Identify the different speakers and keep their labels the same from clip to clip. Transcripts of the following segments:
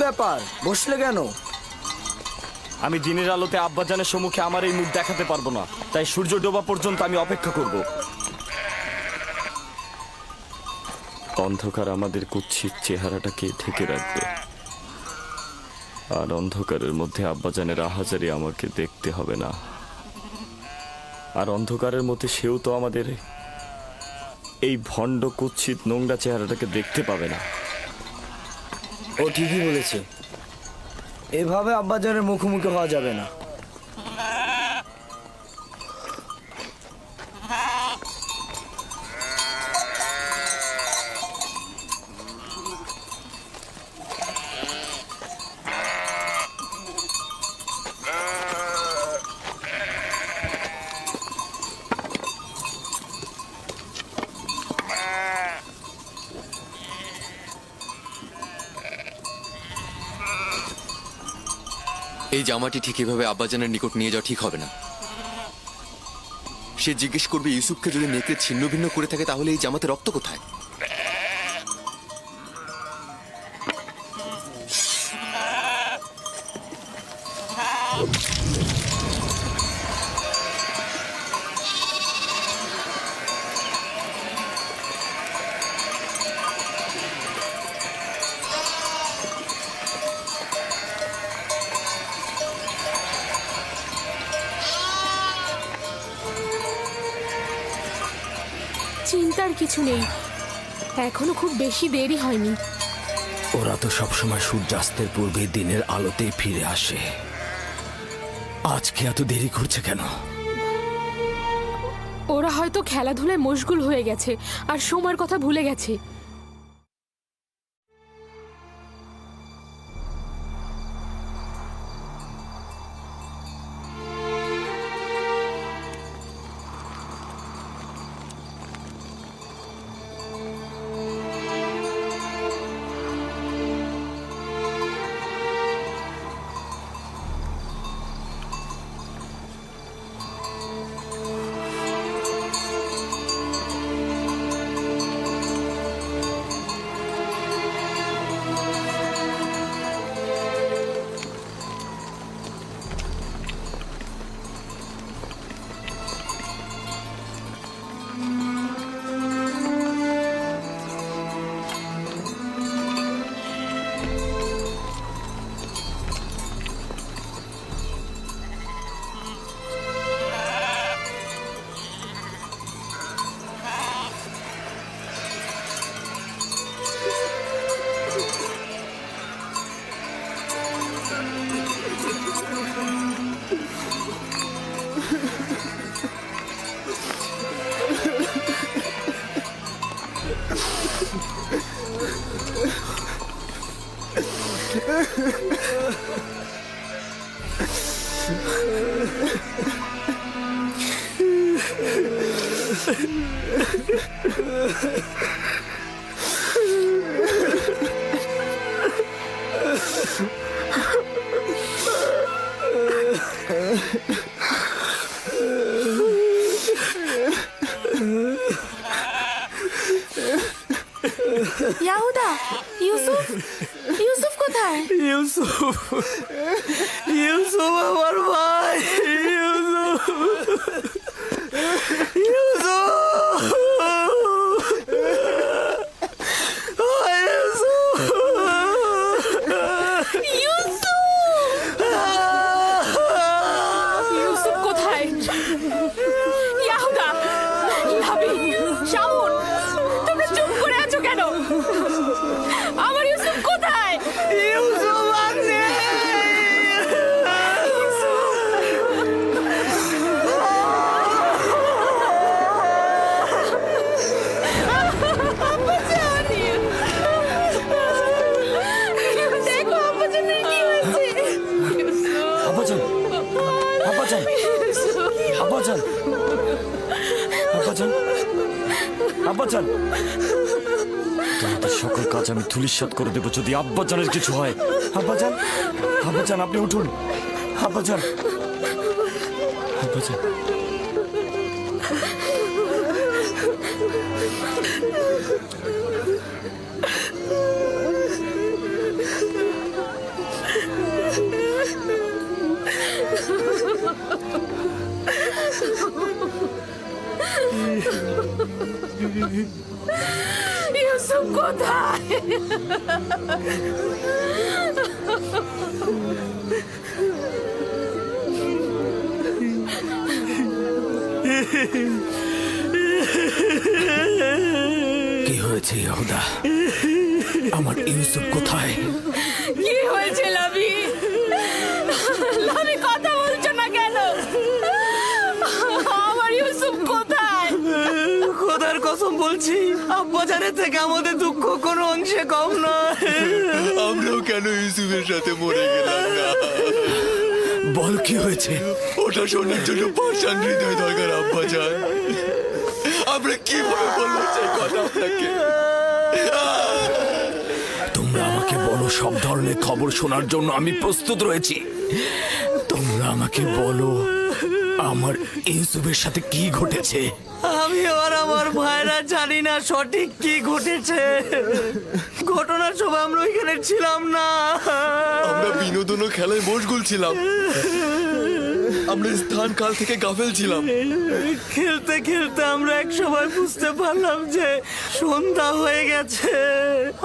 Speaker 1: ব্যাপার, বসলে কেন?
Speaker 2: আমি দিনের আলোতে আব্বাজানের সম্মুখে আমার এই মুখ দেখাতে পারবো না, তাই সূর্য ডোবা পর্যন্ত আমি অপেক্ষা করব। অন্ধকার আমাদের কুৎসিত চেহারাটাকে ঢেকে রাখবে, আর অন্ধকারের মধ্যে আব্বাজানের আহাজারি আমাকে দেখতে হবে না। আর অন্ধকারের মধ্যে সেও তো আমাদের এই ভণ্ড কুৎসিত নোংরা চেহারাটাকে দেখতে পাবে না।
Speaker 1: ও ঠিকই বলেছে, এভাবে আব্বাজানের মুখোমুখি হওয়া যাবে না।
Speaker 3: এই জামাটি ঠিক এভাবে আব্বাজানের নিকট নিয়ে যাওয়া ঠিক হবে না। সে জিজ্ঞেস করবে ইউসুফকে যদি নেকড়ে ছিন্ন ভিন্ন করে থাকে তাহলে এই জামাতে রক্ত কোথায়?
Speaker 4: চিন্তার কিছু নেই, এখনো খুব বেশি দেরি হয়নি।
Speaker 5: ওরা তো সবসময় সূর্যাস্তের পূর্বে দিনের আলোতেই ফিরে আসে, আজকে এত দেরি করছে কেন?
Speaker 4: ওরা হয়তো খেলাধুলায় মশগুল হয়ে গেছে আর সময়ের কথা ভুলে গেছে। ইয়াহুদা, ইউসুফ, ইউসুফ কোথায়?
Speaker 1: ইউসুফ, ইউসুফ আমার ভাই, ইউসুফ, ইউসুফ,
Speaker 4: ইউসুফ কোথায়? ইয়াহুদা, লাবিব, শামুন, তোমরা চুপ করে আছো কেন? আমার ইউসুফ কোথায়?
Speaker 1: ইউসুফ আছে।
Speaker 4: দেখো আব্বাজানের কি হয়েছে।
Speaker 2: আব্বাজান, আব্বাজান, আব্বাজান, আব্বাজান, আব্বাজান, তোমাদের সকল কাজ আমি ধূলিসাৎ করে দেবো যদি আব্বাজানের কিছু হয়। আব্বাজান, আব্বাজান, আপনি উঠুন। আব্বাজান, আব্বাজান।
Speaker 4: ইউসুফ কোথায়?
Speaker 5: কি হয়েছে ইয়াহুদা? আমার ইউসুফ কোথায়?
Speaker 4: কি হয়েছে লাভি? লাভি কথা বলছো না কেন? আমার ইউসুফ কোথায়?
Speaker 1: খোদার কসম বলছি, আব্বাজানের থেকে আমাদের দুঃখ কোনো অংশে কম নয়।
Speaker 3: আমরাও কেন ইউসুফের সাথে মরে গেলাম না?
Speaker 5: বল কি হয়েছে?
Speaker 3: ওটা শোনার জন্য পাষাণ হৃদয় দরকার আব্বাজান। আমরা কিভাবে বলবো সেই কথা আপনাকে?
Speaker 5: তোমরা আমাকে বলো, সব ধরনের খবর শোনার জন্য আমি প্রস্তুত রয়েছি। তোমরা আমাকে বলো আমার ইউসুফের সাথে কি ঘটেছে।
Speaker 1: আমি আর আমার ভাইরা জানি না সঠিক কি ঘটেছে। ঘটনার সময় আমরা ওইখানে ছিলাম না।
Speaker 3: আমরা বিনোদন ও খেলায় মশগুল ছিলাম। আমরা স্থান কাল থেকে গাফেল ছিলাম।
Speaker 1: খেলতে খেলতে আমরা এক সময় বুঝতে পারলাম যে সন্ধ্যা হয়ে গেছে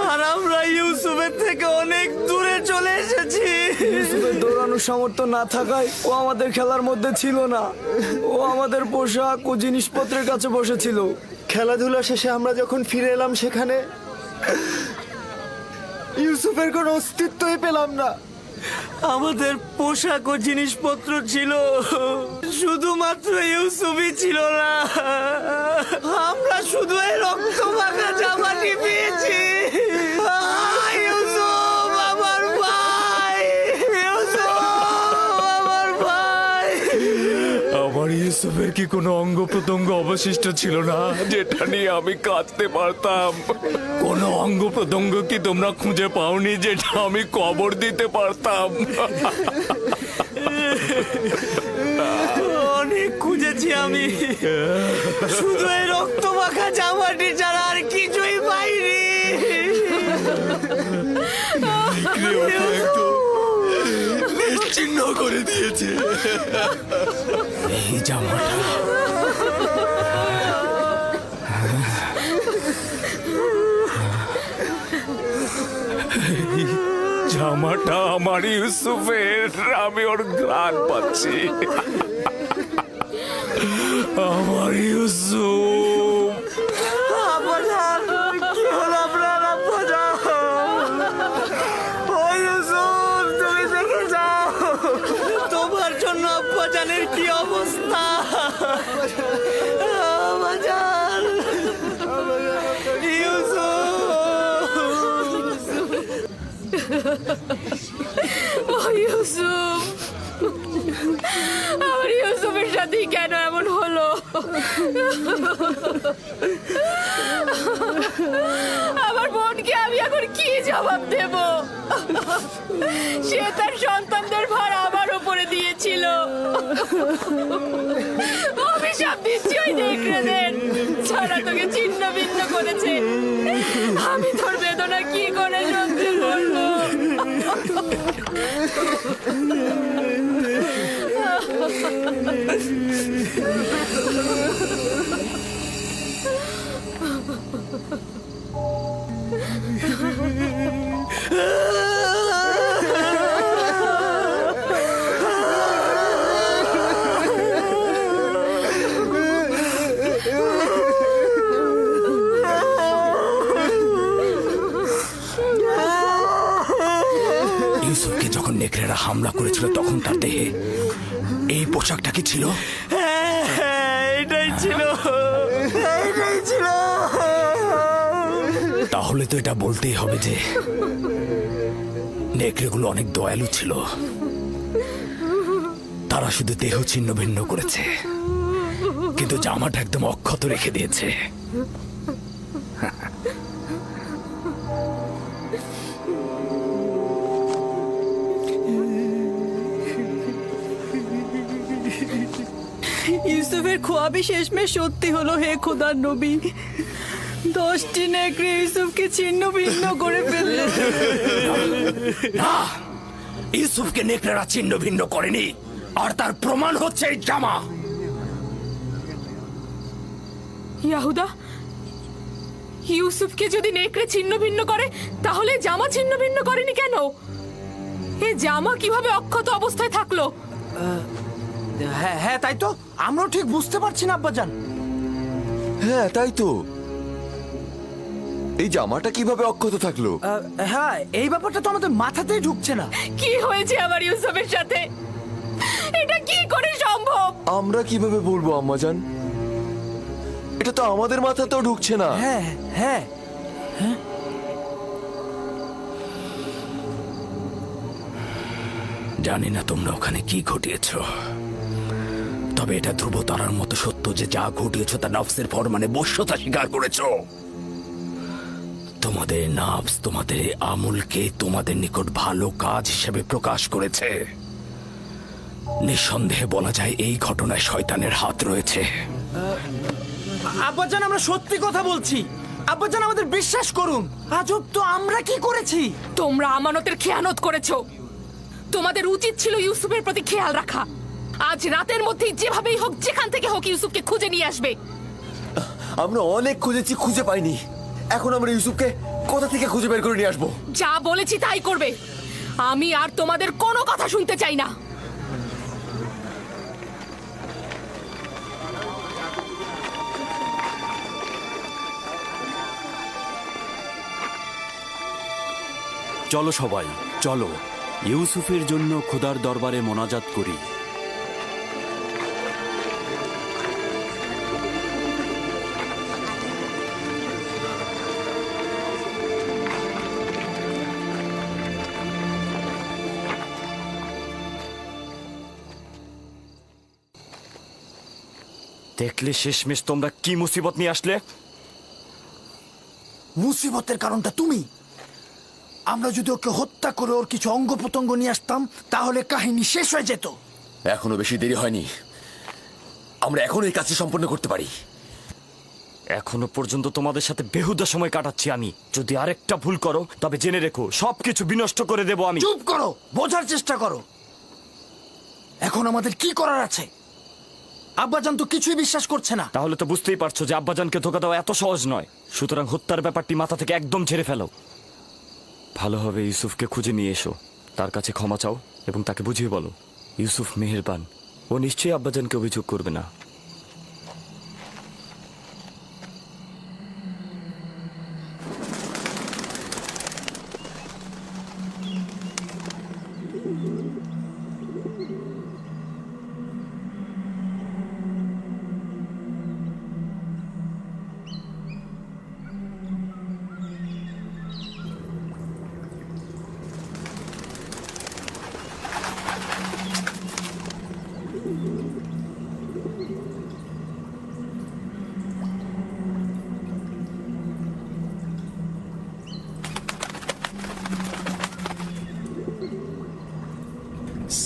Speaker 1: আর আমরা ইউসুফের থেকে অনেক দূরে চলে এসেছি। ইউসুফের দৌড়ানোর সামর্থ্য না থাকায় ও আমাদের খেলার মধ্যে ছিল না। ও আমাদের পোশাক ও জিনিসপত্রের কাছে বসেছিল। খেলাধুলা শেষে আমরা যখন ফিরে এলাম সেখানে ইউসুফের কোনো অস্তিত্বই পেলাম না। আমাদের পোশাক ও জিনিসপত্র ছিল, শুধুমাত্র ইউসুফই ছিল না। আমরা শুধু এই রক্ত মাখা জামাটি পেয়েছি। ইউসুফ আমার ভাই, ইউসুফ আমার ভাই।
Speaker 5: আমার ইউসুফের কি কোনো অঙ্গ প্রত্যঙ্গ অবশিষ্ট ছিল না যেটা নিয়ে আমি কাঁদতে পারতাম? কোনো অঙ্গ প্রত্যঙ্গ কি তোমরা খুঁজে পাওনি যেটা আমি কবর দিতে পারতাম?
Speaker 1: অনেক খুঁজেছি আমি, শুধু এই রক্ত মাখা জামাটি ছাড়া আর কিছুই পাইনি।
Speaker 3: নিশ্চিহ্ন করে দিয়েছে।
Speaker 5: এই জামাটা জামাটা আমার ইউসুফের। আমি ওর ঘ্রাণ পাচ্ছি। আমার ইউসুফ।
Speaker 1: আব্বাজান, কি হলো আপনার? আব্বাজান, ও ইউসুফ, তুমি দেখে যাও তোমার জন্য আব্বাজানের কি অবস্থা। আব্বাজান,
Speaker 4: ও ইউসুফ, আমার ইউসুফের সাথে কেন এমন হলো? আমার বোনকে আমি এখন কি জবাব দেব? সে তার সন্তানদের ভার আমার উপরে দিয়েছিল। অভিশাপ দিচ্ছি ওই নেকড়েদের, ছাড়া তোকে ছিন্ন ভিন্ন করেছে। আমি তোর বেদনা কি করে সহ্য করবো?
Speaker 5: ইউসুফকে যখন নেকড়েরা হামলা করেছিল তখন তার দেহে এই পোশাকটা কি ছিল?
Speaker 1: এটাই ছিল, এটাই ছিল।
Speaker 5: তাহলে তো এটা বলতেই হবে যে নেকড়েগুলো অনেক দয়ালু ছিল। তারা শুধু দেহ ছিন্ন ভিন্ন করেছে, কিন্তু জামাটা একদম অক্ষত রেখে দিয়েছে।
Speaker 6: ইউসুফের খোয়াবি শেষমেশ সত্যি হলো। হে খোদার নবী, 10টি নেকড়ে ইউসুফকে ছিন্ন ভিন্ন করে ফেললো।
Speaker 5: না, ইউসুফকে নেকড়েরা ছিন্ন ভিন্ন করেনি, আর তার প্রমাণ হচ্ছে এই জামা।
Speaker 4: ইয়াহুদা, ইউসুফকে যদি নেকড়ে ছিন্ন ভিন্ন করে তাহলে জামা ছিন্ন ভিন্ন করেনি কেন? এ জামা কিভাবে অক্ষত অবস্থায় থাকলো?
Speaker 1: হ্যাঁ হ্যাঁ, তাই তো আমরাও ঠিক বুঝতে পারছি না আব্বাজান।
Speaker 3: হ্যাঁ তাই তো, এই জামাটা কিভাবে অক্ষত থাকলো?
Speaker 1: হ্যাঁ, এই ব্যাপারটা তো আমাদের মাথাতেই ঢুকছে না।
Speaker 4: কি হয়েছে আমার ইউসুফের সাথে? এটা কি করে সম্ভব?
Speaker 3: আমরা কিভাবে বলবো আম্মাজান, এটা তো আমাদের মাথাতেও ঢুকছে না।
Speaker 1: হ্যাঁ হ্যাঁ,
Speaker 5: জানি না তোমরা ওখানে কি ঘটিয়েছ, তবে এটা ধ্রুবতারার মতো সত্য যে যা ঘটিয়েছ তা নফসের ফরমানে বশ্যতা স্বীকার করেছ। তোমাদের নফস তোমাদের এই আমলকে তোমাদের নিকট ভালো কাজ হিসেবে প্রকাশ করেছে। নিঃসন্দেহে বলা যায় এই ঘটনায় শয়তানের হাত রয়েছে।
Speaker 1: আব্বাজান আমরা সত্যি কথা বলছি। আব্বাজান আমাদের বিশ্বাস করুন। আজব তো, আমরা কি করেছি?
Speaker 4: তোমরা আমানতের খেয়ানত করেছো। তোমাদের উচিত ছিল ইউসুফের প্রতি খেয়াল রাখা। আজ রাতের মধ্যেই যেভাবেই হোক, যেখান থেকে হোক, ইউসুফকে খুঁজে নিয়ে আসবে।
Speaker 3: আমরা অনেক খুঁজেছি, খুঁজে পাইনি। এখন আমরা ইউসুফকে কোথা থেকে খুঁজে বের করে নিয়ে আসবো?
Speaker 4: যা বলেছি তাই করবে। আমি আর তোমাদের কোনো কথা শুনতে চাই না।
Speaker 7: চলো সবাই, চলো ইউসুফের জন্য খোদার দরবারে মোনাজাত করি।
Speaker 2: দেখলে শেষমেশ তোমরা কি মুসিবত নিয়ে আসলে?
Speaker 1: মুসিবতের কারণটা তুমি। আমরা যদি ওকে হত্যা করে ওর কিছু অঙ্গ প্রত্যঙ্গ নিয়ে আসতাম তাহলে কাহিনী শেষ হয়ে যেত।
Speaker 3: এখনো বেশি দেরি হয়নি, আমরা এখনো এই কাজটি সম্পন্ন করতে পারি।
Speaker 2: এখনো পর্যন্ত তোমাদের সাথে বেহুদা সময় কাটাচ্ছি আমি। যদি আরেকটা ভুল করো তবে জেনে রেখো সবকিছু বিনষ্ট করে দেব আমি।
Speaker 1: চুপ করো, বোঝার চেষ্টা করো। এখন আমাদের কি করার আছে? আব্বাজান তো কিছুই বিশ্বাস করছে না।
Speaker 2: তাহলে তো বুঝতেই পারছো যে আব্বাজানকে ধোকা দেওয়া এত সহজ নয়। সুতরাং হত্যার ব্যাপারটি মাথা থেকে একদম ঝেড়ে ফেলো। ভালোভাবে ইউসুফকে খুঁজে নিয়ে এসো, তার কাছে ক্ষমা চাও এবং তাকে বুঝিয়ে বলো ইউসুফ মেহেরবান, ও নিশ্চয়ই আব্বাজানকে অভিযোগ করবে না।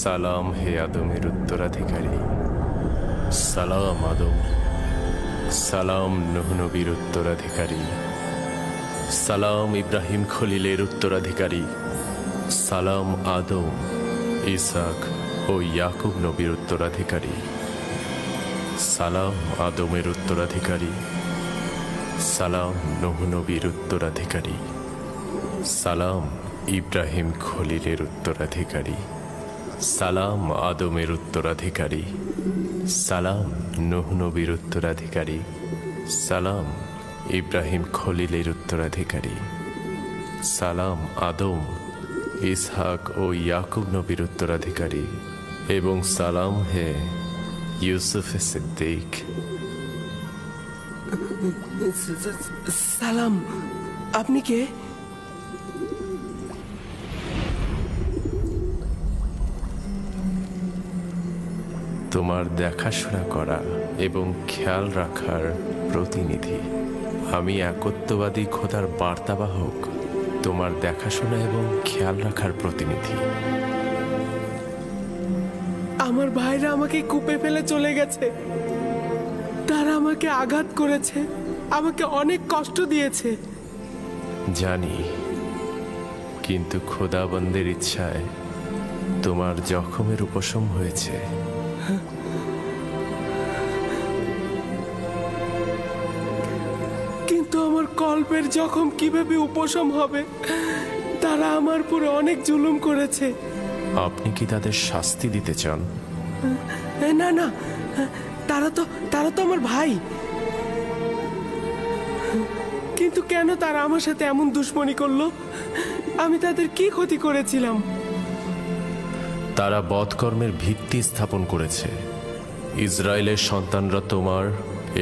Speaker 8: সালাম হে আদমের উত্তরাধিকারী, সালাম আদম, সালাম নূহ নবীর উত্তরাধিকারী, সালাম ইব্রাহিম খলিলের উত্তরাধিকারী, সালাম আদম, ইসাক ও ইয়াকুব নবীর উত্তরাধিকারী, সালাম আদমের উত্তরাধিকারী, সালাম নূহ নবীর উত্তরাধিকারী, সালাম ইব্রাহিম খলিলের উত্তরাধিকারী, সালাম আদমের উত্তরাধিকারী, সালাম নূহ নবীর উত্তরাধিকারী, সালাম ইব্রাহিম খলিলের উত্তরাধিকারী, সালাম আদম, ইসহাক ও ইয়াকুব নবীর উত্তরাধিকারী, এবং সালাম হে ইউসুফ সিদ্দিক।
Speaker 9: সালাম, আপনি কে?
Speaker 8: তোমার দেখাশোনা করা এবং খেয়াল রাখার প্রতিনিধি। আমি একত্ববাদী খোদার বার্তাবাহক, তোমার দেখাশোনা এবং খেয়াল রাখার প্রতিনিধি।
Speaker 9: আমার ভাইরা আমাকে কূপে ফেলে চলে গেছে। তারা আমাকে আঘাত করেছে, আমাকে অনেক কষ্ট দিয়েছে।
Speaker 8: জানি, কিন্তু খোদাবন্দের ইচ্ছায় তোমার জখমের উপশম হয়েছে।
Speaker 9: কিন্তু আমার কল্পের জখম কিভাবে উপশম হবে? তারা আমার পুরো অনেক জুলুম করেছে।
Speaker 8: আপনি কি তাদের শাস্তি দিতে চান?
Speaker 9: না না, তারা তো আমার ভাই। কিন্তু কেন তারা আমার সাথে এমন দুশ্মনী করলো? আমি তাদের কি ক্ষতি করেছিলাম?
Speaker 8: তারা বধকর্মের ভিত্তি স্থাপন করেছে। ইসরায়েলের সন্তানরা তোমার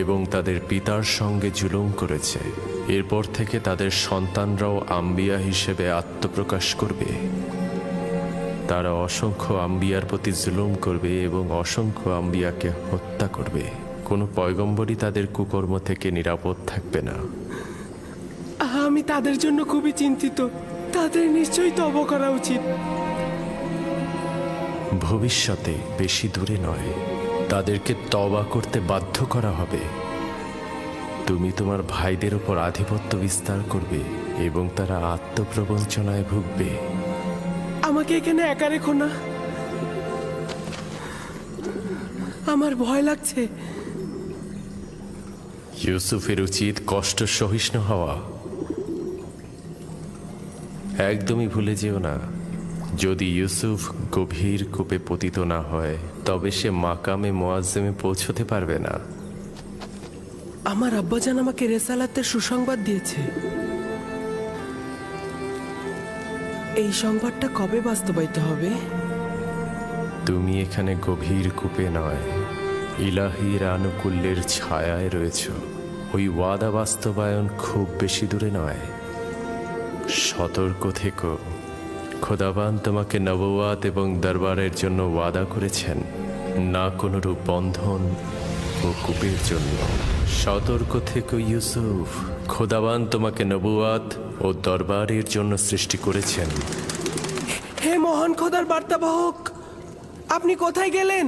Speaker 8: এবং তাদের পিতার সঙ্গে জুলুম করেছে। এরপর থেকে তাদের সন্তানরাও আম্বিয়া হিসেবে আত্মপ্রকাশ করবে। তারা অসংখ্য আম্বিয়ার প্রতি জুলুম করবে এবং অসংখ্য আম্বিয়াকে হত্যা করবে। কোনো পয়গম্বরই তাদের কুকর্ম থেকে নিরাপদ থাকবে না।
Speaker 9: আমি তাদের জন্য খুবই চিন্তিত। তাদের নিশ্চয়ই তওবা করা উচিত।
Speaker 8: ভবিষ্যতে বেশি দূরে নয়, তাদেরকে তওবা করতে বাধ্য করা হবে। তুমি তোমার ভাইদের উপর আধিপত্য বিস্তার করবে এবং তারা আত্মপ্রবঞ্চনায় ভুগবে।
Speaker 9: আমাকে এখানে একা রেখো না, আমার ভয় লাগছে।
Speaker 8: ইউসুফের উচিত কষ্ট সহিষ্ণু হওয়া। একদমই ভুলে যেও না, যদি ইউসুফ গভীর কূপে পতিত না হয় তবে সে মাকামে মুআজ্জমে পৌঁছতে পারবে না।
Speaker 9: আমার আব্বাজান আমাকে রেসালাতের সুসংবাদ দিয়েছে। এই সংবাদটা কবে বাস্তবায়িত হবে?
Speaker 8: তুমি এখানে গভীর কূপে নয়, ইলাহির আনুকূল্যের ছায়ায় রয়েছ। ওই ওয়াদা বাস্তবায়ন খুব বেশি দূরে নয়। সতর্ক থেকো, খোদাবান তোমাকে নবুয়াত এবং দরবারের জন্য ওয়াদা করেছেন, না কোনো রূপ বন্ধন ও কূপের জন্য। সতর্ক থেকো ইউসুফ, খোদাবান তোমাকে নবুয়াত ও দরবারের জন্য সৃষ্টি করেছেন।
Speaker 9: হে মহান খোদার বার্তাবাহক, আপনি কোথায় গেলেন?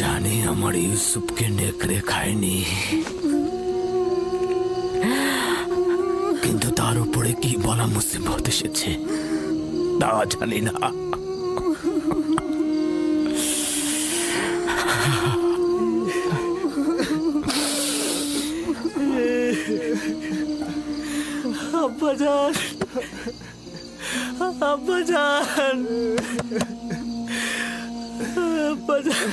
Speaker 1: জানি আমার ইউসুফকে নেকড়ে খায়নি, কিন্তু তার উপরে কি বলা মুসিবত এসেছে তা জানি না। আব্বাজান, আব্বাজান, আব্বাজান।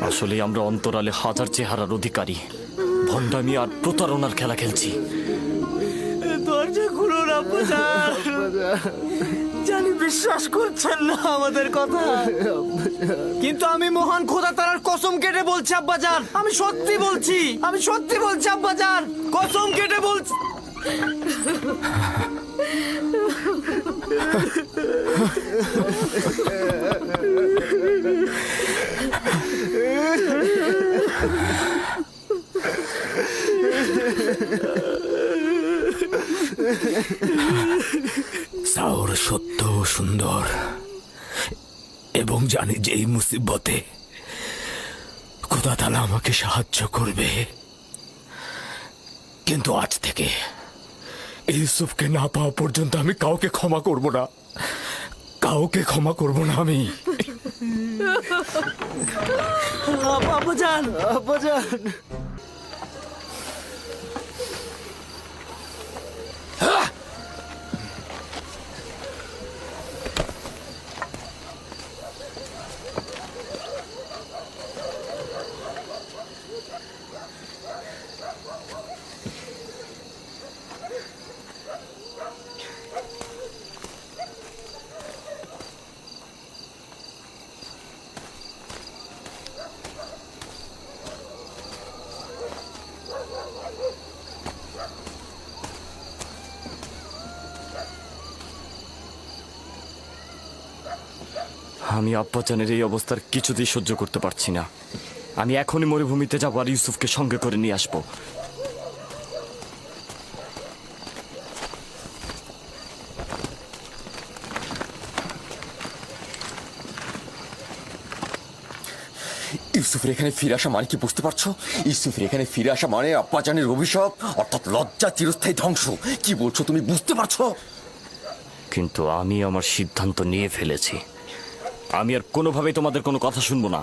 Speaker 2: আসলে আমরা অন্তরালে হাজার চেহারার অধিকারী, ভণ্ডামি আর প্রতারণার খেলা খেলছি।
Speaker 1: দরজা খুলুন আব্বাজান। জানি বিশ্বাস করছেন না আমাদের কথা, কিন্তু আমি মহান খোদা তাআলার কসম কেটে বলছি আব্বাজান, আমি সত্যি বলছি, আমি সত্যি বলছি আব্বাজান, কসম কেটে বলছি। সাওর সত্য ও সুন্দর, এবং জানি যে এই মুসিবতে খোদা তাআলা আমাকে সাহায্য করবে। কিন্তু আজ থেকে ইউসুফকে না পাওয়া পর্যন্ত আমি কাউকে ক্ষমা করব না, কাউকে ক্ষমা করব না আমি। আব্বাজান, আব্বাজান।
Speaker 2: আমি আব্বাজানের এই অবস্থার কিছুতেই সহ্য করতে পারছি না। আমি এখনই মরুভূমিতে যাবো আর ইউসুফকে সঙ্গে করে নিয়ে আসবো।
Speaker 3: ইউসুফের এখানে ফিরে আসা মানে কি বুঝতে পারছো? ইউসুফের এখানে ফিরে আসা মানে আব্বাজানের অভিশাপ, অর্থাৎ লজ্জা, চিরস্থায়ী ধ্বংস। কি বলছো তুমি, বুঝতে পারছো?
Speaker 2: কিন্তু আমি আমার সিদ্ধান্ত নিয়ে ফেলেছি। আমি আর কোনোভাবেই তোমাদের কোনো কথা শুনবো না।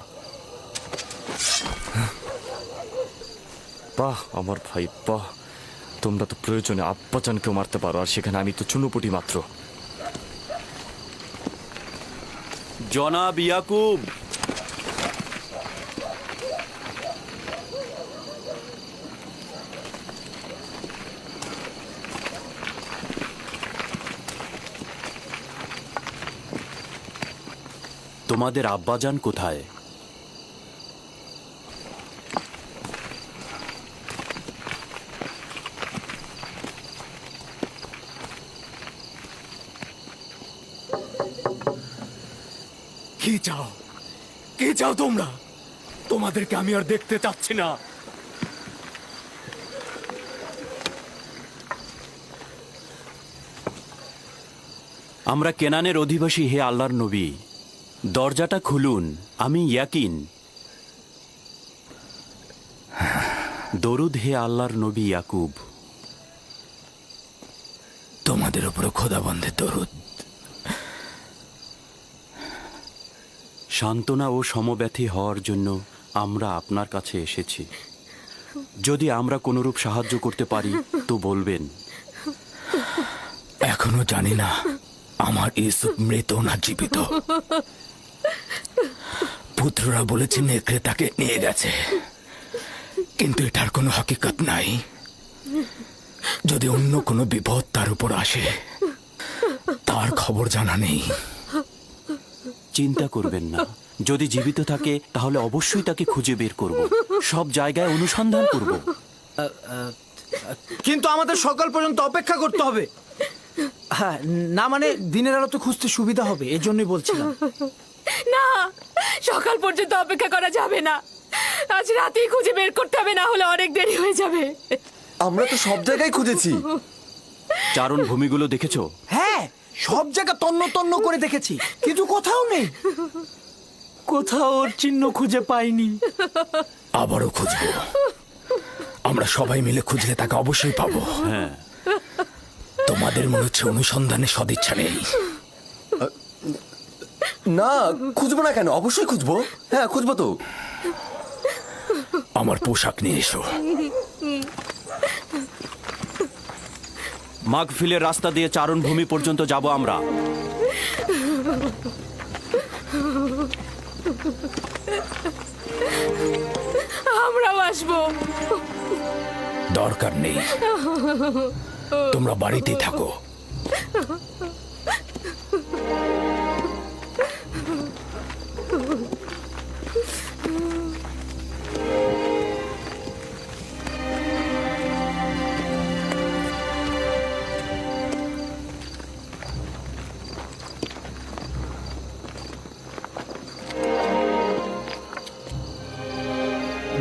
Speaker 2: বাহ আমার ভাই বাহ, তোমরা তো প্রয়োজনে আব্বাজানকেও মারতে পারো, আর সেখানে আমি তো চুনোপুটি মাত্র।
Speaker 7: জনাব ইয়াকুব, তোমাদের আব্বাজান কোথায়?
Speaker 5: কি চাও? কি চাও তোমরা? তোমাদেরকে আমি আর দেখতে চাচ্ছি না।
Speaker 7: আমরা কেনানের অধিবাসী, হে আল্লাহর নবী, দরজাটা খুলুন। আমি ইয়াকিন। দরুদ হে আল্লাহর নবী ইয়াকুব।
Speaker 5: তোমাদের উপর খোদাবন্দের দরুদ।
Speaker 7: সান্ত্বনা ও সমব্যথী হওয়ার জন্য আমরা আপনার কাছে এসেছি। যদি আমরা কোনরূপ সাহায্য করতে পারি তো বলবেন।
Speaker 5: এখনো জানি না আমার ইউসুফ মৃত না জীবিত। পুত্ররা বলেছে নেকড়ে তাকে নিয়ে গেছে, কিন্তু এটার কোনো হকিকত নাই। যদি অন্য কোনো বিপদ তার উপর আসে, তার খবর জানা নেই।
Speaker 7: চিন্তা করবেন না, যদি জীবিত থাকে তাহলে অবশ্যই তাকে খুঁজে বের করব। সব জায়গায় অনুসন্ধান করব।
Speaker 1: কিন্তু আমাদের সকাল পর্যন্ত অপেক্ষা করতে হবে। হ্যাঁ, না মানে দিনের আলো তো খুঁজতে সুবিধা হবে, এই জন্যই বলছিলাম।
Speaker 4: না, সকাল পর্যন্ত অপেক্ষা করা যাবে না। আজ রাতেই খুঁজে বের করতে হবে, না হলে অনেক দেরি হয়ে যাবে।
Speaker 3: আমরা তো সব জায়গায় খুঁজেছি।
Speaker 7: চারণ ভূমিগুলো দেখেছো?
Speaker 1: হ্যাঁ, সব জায়গা তন্ন তন্ন করে দেখেছি, কিন্তু কোথাও নেই। কোথাও ওর চিহ্ন খুঁজে পাইনি।
Speaker 5: আবারও খুঁজবো। আমরা সবাই মিলে খুঁজলে তাকে অবশ্যই পাবো।
Speaker 7: হ্যাঁ।
Speaker 5: তোমাদের মনে হচ্ছে অনুসন্ধানে সদিচ্ছা নেই।
Speaker 3: না, খুঁজবো না কেন? অবশ্যই খুঁজবো। হ্যাঁ, খুঁজবো তো।
Speaker 5: আমার পোশাক নিয়ে এসো।
Speaker 7: মাগফিলের রাস্তা দিয়ে চারণ ভূমি পর্যন্ত যাব আমরা।
Speaker 4: আমরাও আসবো।
Speaker 5: দরকার নেই, তোমরা বাড়িতেই থাকো।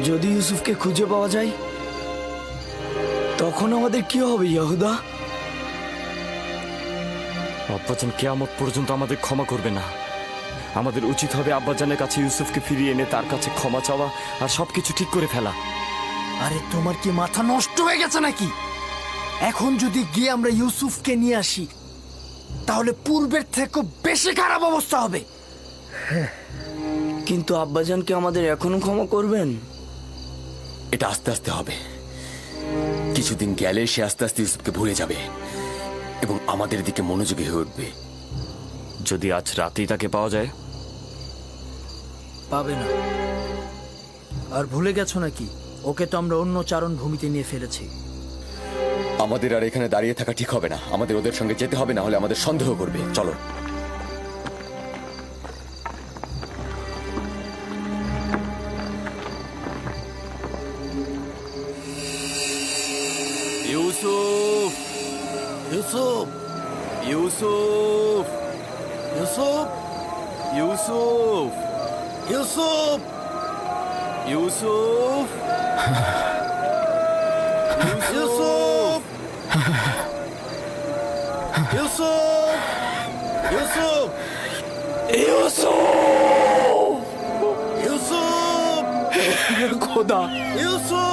Speaker 1: যদি ইউসুফকে খুঁজে পাওয়া যায়, তখন আমাদের কি হবে ইয়াহুদা?
Speaker 2: আব্বাজান কিয়ামত পর্যন্ত আমাদের ক্ষমা করবে না। আমাদের উচিত হবে আব্বাজানের কাছে ইউসুফকে ফিরিয়ে এনে তার কাছে ক্ষমা চাওয়া আর সবকিছু ঠিক করে ফেলা।
Speaker 1: আরে তোমার কি মাথা নষ্ট হয়ে গেছে নাকি? এখন যদি গিয়ে আমরা ইউসুফকে নিয়ে আসি, তাহলে পূর্বের থেকে বেশি খারাপ অবস্থা হবে। কিন্তু আব্বাজানকে আমাদের এখনো ক্ষমা করবেন?
Speaker 3: এটা আস্তে আস্তে হবে। কিছুদিন গেলে সে আস্তে আস্তে ইউসুফকে ভুলে যাবে এবং আমাদের দিকে মনোযোগী হয়ে উঠবে।
Speaker 2: যদি আজ রাতেই তাকে পাওয়া যায়?
Speaker 1: পাবে না। আর ভুলে গেছো নাকি, ওকে তো আমরা অন্য চারণ ভূমিতে নিয়ে ফেলেছি।
Speaker 3: আমাদের আর এখানে দাঁড়িয়ে থাকা ঠিক হবে না। আমাদের ওদের সঙ্গে যেতে হবে, না হলে আমাদের সন্দেহ করবে। চলো।
Speaker 7: ইউসুফ,
Speaker 1: ইউসুফ,
Speaker 7: ইউসুফ,
Speaker 1: ইউসুফ,
Speaker 7: ইউসুফ
Speaker 1: ইউসুফ
Speaker 7: ইউসুফ
Speaker 1: ইউসুফ ইউসুফ ইউসুফ ইউসুফ
Speaker 5: খোদা
Speaker 1: ইউসুফ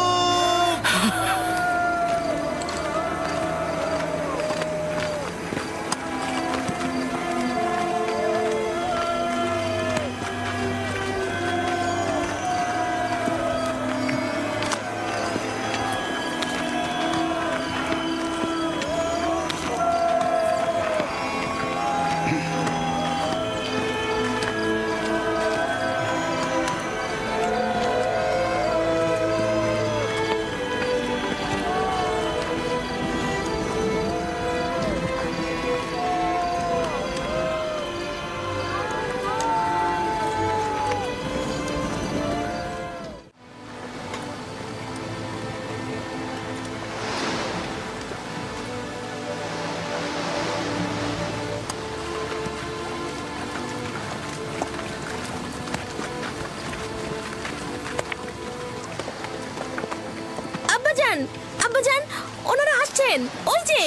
Speaker 4: আব্বাজান, আব্বাজান, ওনারা আসছেন, ওই যে।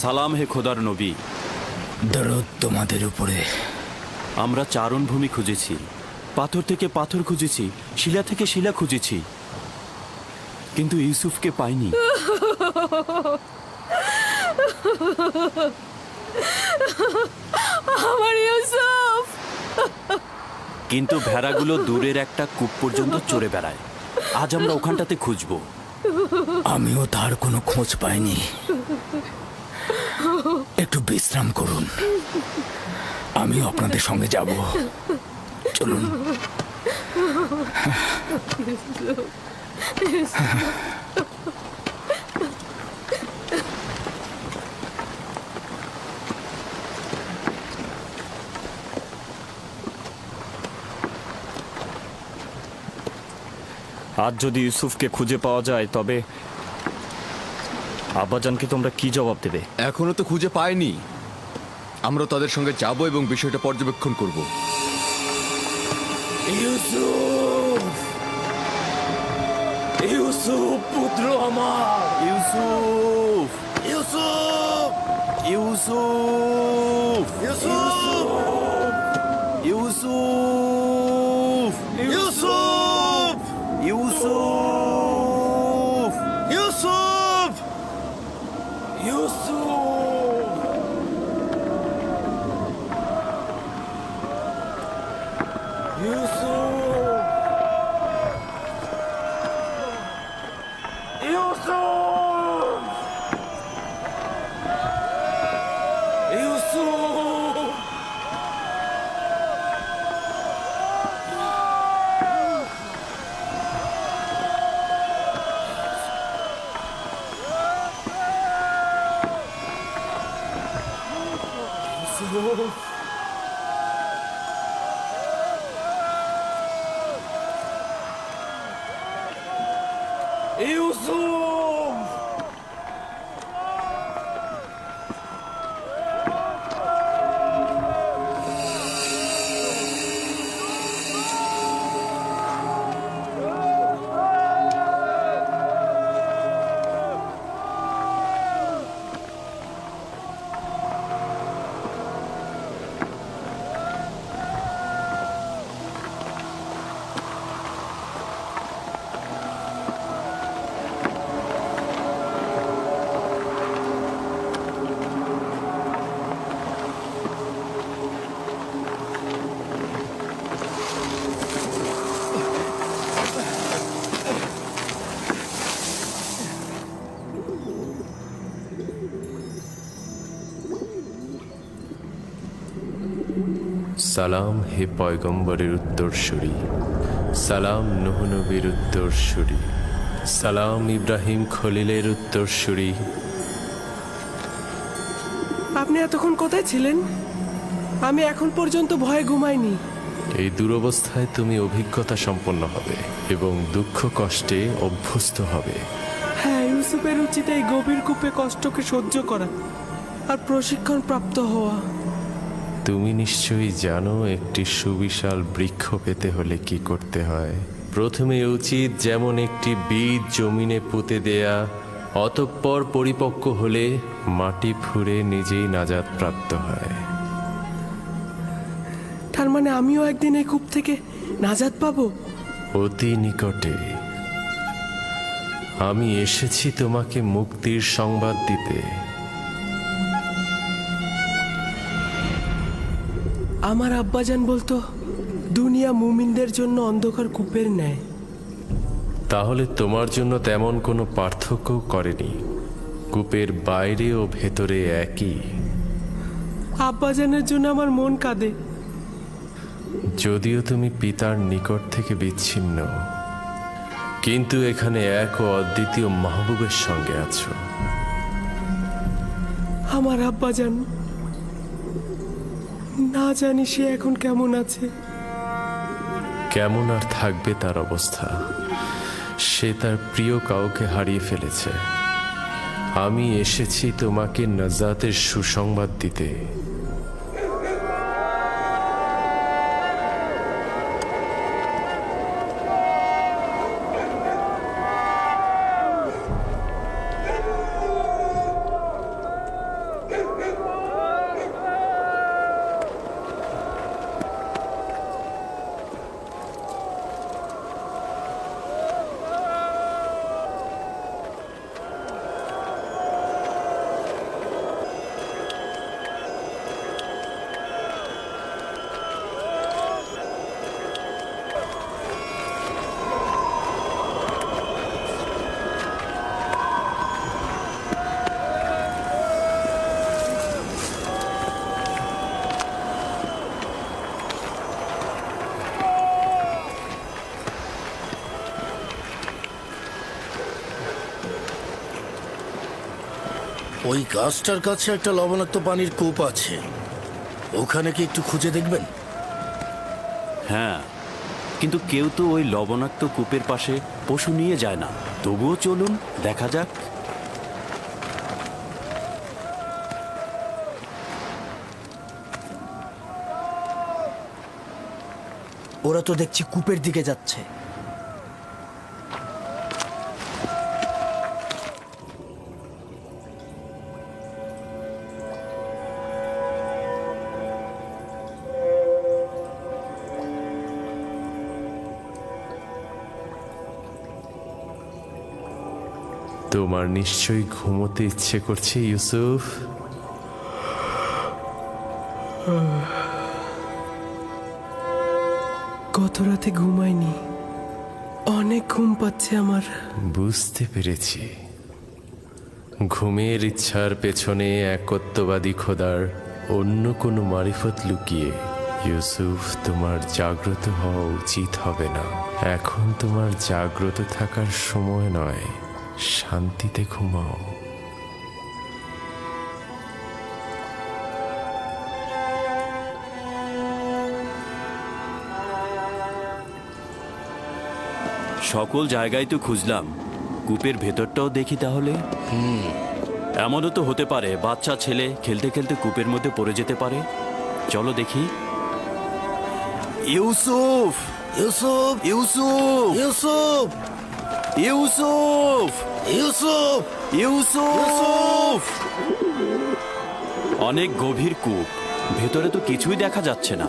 Speaker 7: সালাম হে খোদার নবী।
Speaker 1: দরুদ তোমাদের উপরে।
Speaker 7: আমরা চারণভূমি খুঁজেছি, পাথর থেকে পাথর খুঁজেছি, শিলা থেকে শিলা খুঁজেছি, কিন্তু ইউসুফকে পাইনি।
Speaker 4: আমার ইউসুফ।
Speaker 7: কিন্তু ভেড়াগুলো দূরের একটা কূপ পর্যন্ত চড়ে বেড়ায়। আজ আমরা ওখানটাতে খুঁজবো।
Speaker 1: আমিও তার কোনো খোঁজ পাইনি। একটু বিশ্রাম করুন, আমিও আপনাদের সঙ্গে যাব। চলুন।
Speaker 2: আজ যদি ইউসুফকে খুঁজে পাওয়া যায় তবে আব্বাজানকে তোমরা কি জবাব দেবে?
Speaker 3: এখনো তো খুঁজে পাইনি। আমরা তাদের সঙ্গে যাব এবং বিষয়টা পর্যবেক্ষণ করব।
Speaker 1: ইউসুফ, ইউসুফ পুত্র আমার।
Speaker 7: ইউসুফ,
Speaker 1: ইউসুফ,
Speaker 7: ইউসুফ,
Speaker 1: ইউসুফ,
Speaker 7: ইউসুফ,
Speaker 1: ইউসুফ,
Speaker 7: ইউসুফ,
Speaker 1: ইউসুফ, ইউসুফ।
Speaker 8: সালাম হে পয়গম্বরের উত্তরসূরি, সালাম নূহ নবীর উত্তরসূরি, সালাম ইব্রাহিম খলিলের উত্তরসূরি,
Speaker 9: আপনি এতক্ষণ কোথায় ছিলেন? আমি এখন পর্যন্ত ভয়ে ঘুমাইনি।
Speaker 8: এই দুরবস্থায় তুমি অভিজ্ঞতা সম্পন্ন হবে এবং দুঃখ কষ্টে অভ্যস্ত হবে।
Speaker 9: হ্যাঁ, ইউসুফের উচিত এই গভীর কূপে কষ্টকে সহ্য করা আর প্রশিক্ষণ প্রাপ্ত হওয়া।
Speaker 8: তুমি নিশ্চয়ই জানো একটি সুবিশাল বৃক্ষ পেতে হলে কি করতে হয়। প্রথমে উচিত যেমন একটি বীজ জমিনে পুঁতে দেয়া, অতঃপর পরিপক্ক হলে মাটি ফুঁড়ে নিজেই নাজাত প্রাপ্ত হয়।
Speaker 9: তার মানে আমিও একদিন এই কূপ থেকে নাজাত পাবো?
Speaker 8: অতি নিকটে। আমি এসেছি তোমাকে মুক্তির সংবাদ দিতে।
Speaker 9: আমার আব্বাজান বলতো দুনিয়া মুমিনদের জন্য অন্ধকার কূপের ন্যায়।
Speaker 8: তাহলে তোমার জন্য তেমন কোনো পার্থক্য করেনি। কূপের বাইরে ও ভেতরে একই।
Speaker 9: আব্বাজানের জন্য আমার মন কাঁদে।
Speaker 8: যদিও তুমি পিতার নিকট থেকে বিচ্ছিন্ন, কিন্তু এখানে এক ও অদ্বিতীয় মাহবুবের সঙ্গে আছো।
Speaker 9: আমার আব্বাজান, না জানি সে এখন কেমন আছে।
Speaker 8: কেমন আর থাকবে তার অবস্থা? সে তার প্রিয় কাউকে হারিয়ে ফেলেছে। আমি এসেছি তোমাকে নাজাতের সুসংবাদ দিতে।
Speaker 1: ওই গাছটার কাছে একটা লবণাক্ত পানির কূপ আছে, ওখানে কি একটু খুঁজে দেখবেন?
Speaker 7: হ্যাঁ, কিন্তু কেউ তো ওই লবণাক্ত কূপের পাশে পশু নিয়ে যায় না। তবুও চলুন, দেখা যাক।
Speaker 1: ওরা তো দেখছি কূপের দিকে যাচ্ছে।
Speaker 8: তোমার নিশ্চয়ই ঘুমোতে ইচ্ছে করছে ইউসুফ।
Speaker 9: গত রাতে ঘুমাইনি, অনেক ঘুম পাচ্ছে আমার।
Speaker 8: বুঝতে পেরেছি। ঘুমের ইচ্ছার পেছনে একত্ববাদী খোদার অন্য কোনো মারিফত লুকিয়ে। ইউসুফ, তোমার জাগ্রত হওয়া উচিত হবে না। এখন তোমার জাগ্রত থাকার সময় নয়। শান্তিতে ঘুমাও।
Speaker 7: সকল জায়গায় তো খুঁজলাম, কূপের ভেতরটাও দেখি তাহলে। এমনও তো হতে পারে বাচ্চা ছেলে খেলতে খেলতে কূপের মধ্যে পড়ে যেতে পারে। চলো দেখি। ইউসুফ, ইউসুফ, ইউসুফ, ইউসুফ, ইউসুফ, ইউসুফ, ইউসুফ। অনেক গভীর কূপ, ভেতরে তো কিছুই দেখা যাচ্ছে না।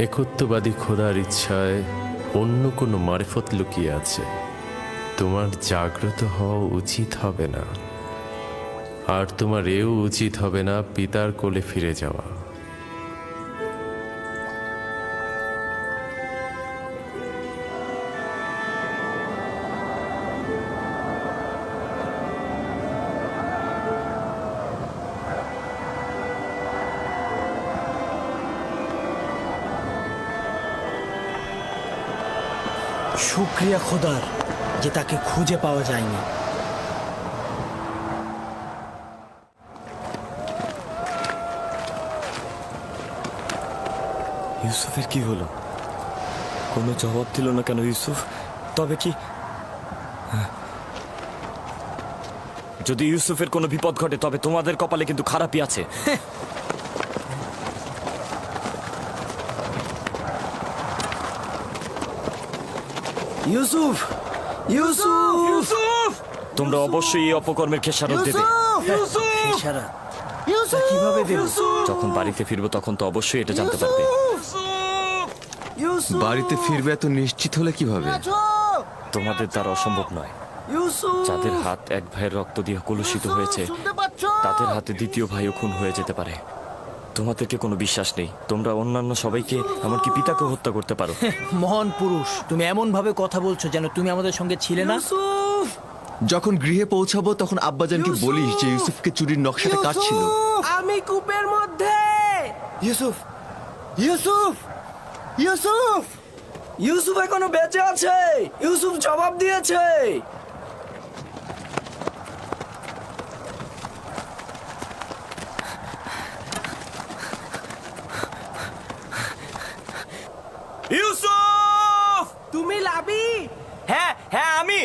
Speaker 8: একত্ববাদী খোদার ইচ্ছায় অন্য কোনো মারিফত লুকিয়ে আছে। তোমার জাগ্রত হওয়া উচিত হবে না, আর তোমার এও উচিত হবে না পিতার কোলে ফিরে যাওয়া।
Speaker 1: শুক্রিয়া খোদার যে তাকে খুঁজে পাওয়া যায়নি।
Speaker 2: ইউসুফের কি হলো? কোনো জবাব দিল না কেন ইউসুফ? তবে কি যদি ইউসুফের কোনো বিপদ ঘটে তবে তোমাদের কপালে কিন্তু খারাপই আছে।
Speaker 1: ইউসুফ, ইউসুফ, ইউসুফ,
Speaker 2: তোমরা অবশ্যই এই অপকর্মের খেসারত দেবে।
Speaker 1: ইশারা কিভাবে দেব?
Speaker 2: যখন বাড়িতে ফিরবো তখন তো অবশ্যই এটা জানতে পারবে।
Speaker 3: বাড়িতে ফিরবে এত নিশ্চিত হলে কিভাবে?
Speaker 2: তোমাদের দ্বারা অসম্ভব নয়। যাদের হাত এক ভাইয়ের রক্ত দিয়ে কলুষিত হয়েছে তাদের হাতে দ্বিতীয় ভাইও খুন হয়ে যেতে পারে। তোমাদেরকে কোনো বিশ্বাস নেই। তোমরা অন্যান্য সবাইকে এমনকি পিতাকে হত্যা করতে পারো।
Speaker 1: মহান পুরুষ, তুমি এমন ভাবে কথা বলছো যেন তুমি আমাদের সঙ্গে ছিলে না।
Speaker 3: যখন গৃহে পৌঁছাবো তখন আব্বাজানকে বলিস যে ইউসুফকে চুরির নকশাটা কাজ ছিল।
Speaker 9: আমি কূপের মধ্যে।
Speaker 1: ইউসুফ, ইউসুফ, ইউসুফ, ইউসুফ এখনো বেঁচে আছে। ইউসুফ জবাব দিয়েছে।
Speaker 2: ইউসুফ!
Speaker 9: তুমি লাবি?
Speaker 2: হ্যাঁ হ্যাঁ আমি।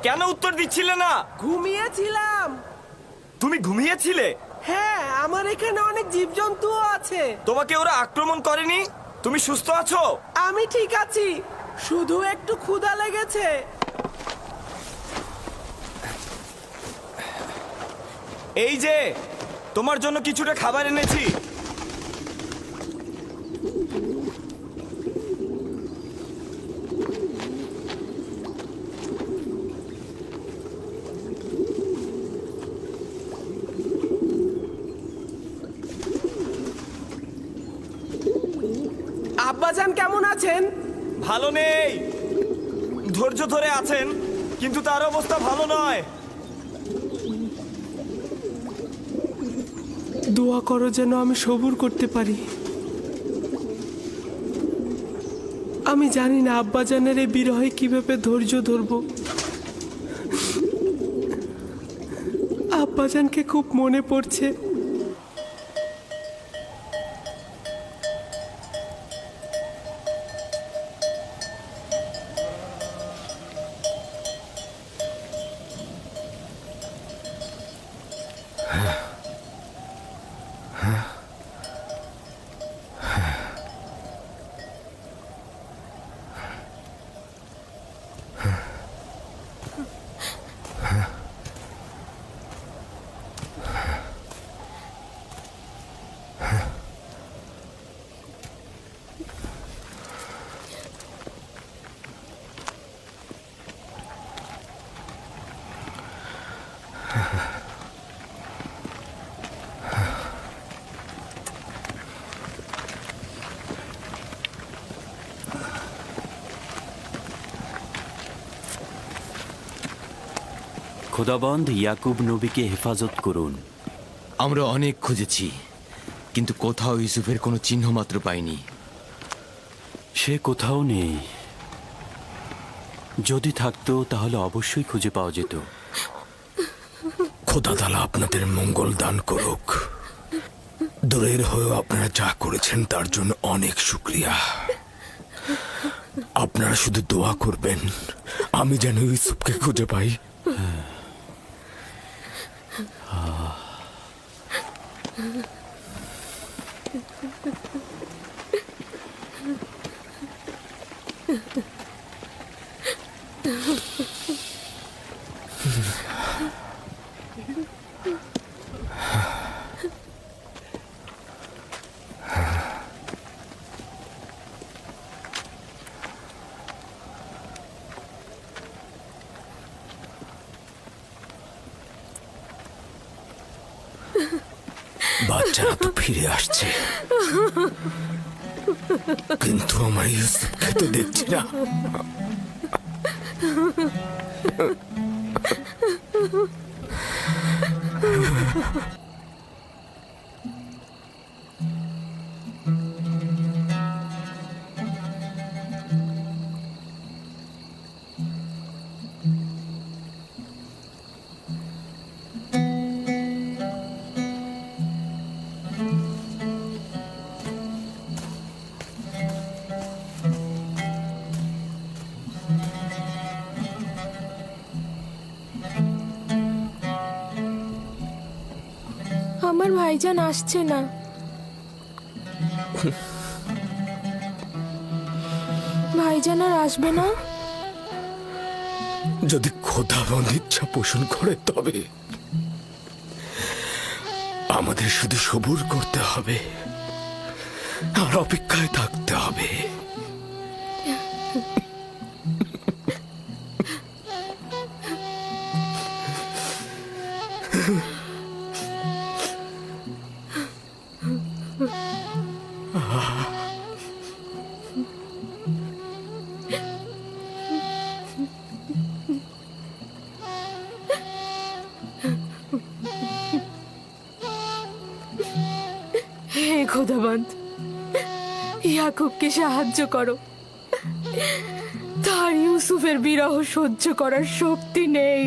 Speaker 2: কেন উত্তর দিচ্ছিলে না?
Speaker 9: ঘুমিয়েছিলাম।
Speaker 2: তুমি ঘুমিয়েছিলে?
Speaker 9: হ্যাঁ, আমার এখানে অনেক জীবজন্তুও আছে।
Speaker 2: তোমাকে ওরা আক্রমণ করেনি? তুমি সুস্থ আছো?
Speaker 9: আমি ঠিক আছি, শুধু একটু ক্ষুধা লেগেছে।
Speaker 2: এই যে তোমার জন্য কিছুটা খাবার এনেছি।
Speaker 9: আব্বাজান কেমন আছেন?
Speaker 2: ভালো নেই, ধৈর্য ধরে আছেন, কিন্তু তার অবস্থা ভালো নয়।
Speaker 9: দোয়া করো যেন আমি সবুর করতে পারি। আমি জানি না আব্বাজানের এই বিরহে কিভাবে ধৈর্য ধরবো। আব্বাজানকে খুব মনে পড়ছে।
Speaker 7: খোদাবন্দ ইয়াকুব নবীকে হেফাজত করুন।
Speaker 3: আমরা অনেক খুঁজেছি, কিন্তু কোথাও ইউসুফের কোনো চিহ্ন মাত্র পাইনি।
Speaker 7: সে কোথাও নেই। যদি থাকতো তাহলে অবশ্যই খুঁজে পাওয়া যেত।
Speaker 5: খোদা তাআলা আপনাদের মঙ্গল দান করুক। দূরের হয়েও আপনারা যা করেছেন তার জন্য অনেক শুকরিয়া। আপনারা শুধু দোয়া করবেন আমি যেন ইউসুফকে খুঁজে পাই। বাচ্চারা তো ফিরে আসছে, কিন্তু আমার ইউসুফকে তো দেখছি না।
Speaker 4: আমার ভাইজান আসছে না। ভাইজান আর আসবে না?
Speaker 5: যদি খোদাবন্দ ইচ্ছা পোষণ করে তবে আমাদের শুধু সবুর করতে হবে আর অপেক্ষায় থাকতে হবে।
Speaker 4: হে খোদাবন্দ, ইয়াকুবকে সাহায্য করো। তার ইউসুফের বিরহ সহ্য করার শক্তি নেই।